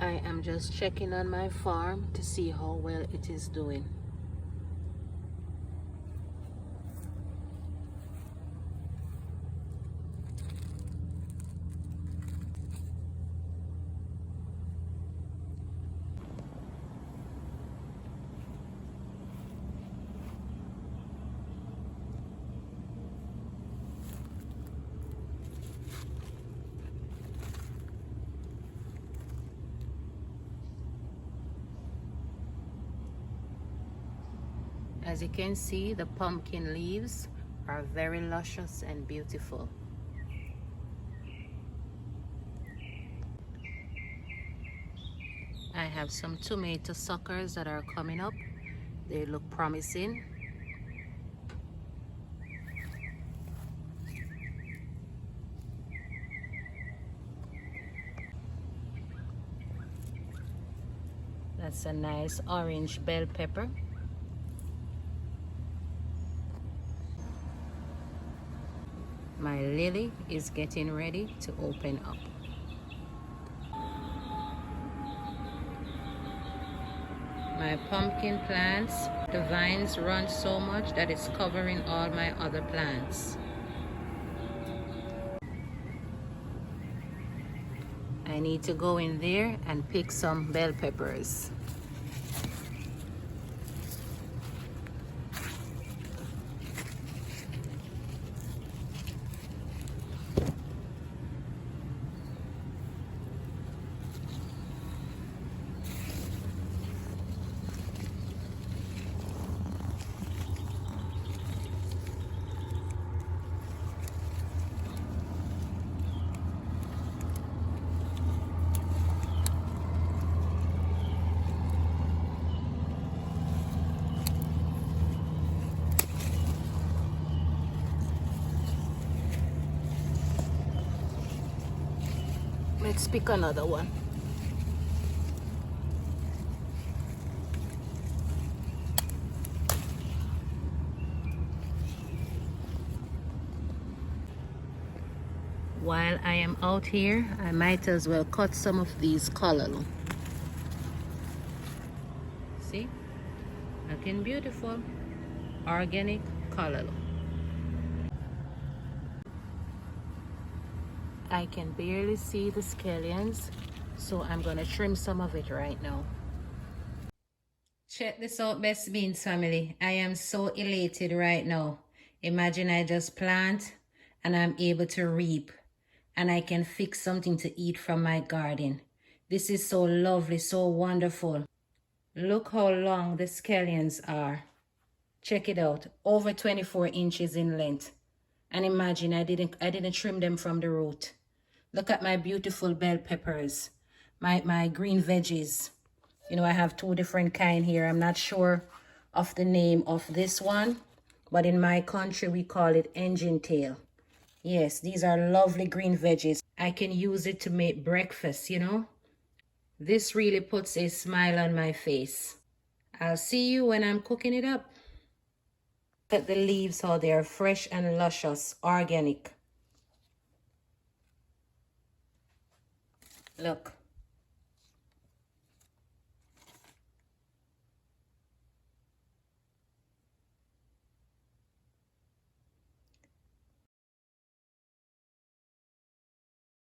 I am just checking on my farm to see how well it is doing. As you can see, the pumpkin leaves are very luscious and beautiful. I have some tomato suckers that are coming up. They look promising. That's a nice orange bell pepper. My lily is getting ready to open up. My pumpkin plants, the vines run so much that it's covering all my other plants. I need to go in there and pick some bell peppers. Let's pick another one. While I am out here, I might as well cut some of these callaloo. See? Looking beautiful. Organic callaloo. I can barely see the scallions, so I'm gonna trim some of it right now. Check this out, Best Beans family. I am so elated right now. Imagine I just plant and I'm able to reap, and I can fix something to eat from my garden. This is so lovely, so wonderful. Look how long the scallions are. Check it out, over 24 inches in length. And imagine I didn't trim them from the root. Look at my beautiful bell peppers, my green veggies. You know, I have two different kind here. I'm not sure of the name of this one, but in my country we call it engine tail. Yes, these are lovely green veggies. I can use it to make breakfast, you know. This really puts a smile on my face. I'll see you when I'm cooking it up. Look at the leaves, how they are fresh and luscious, organic. Look.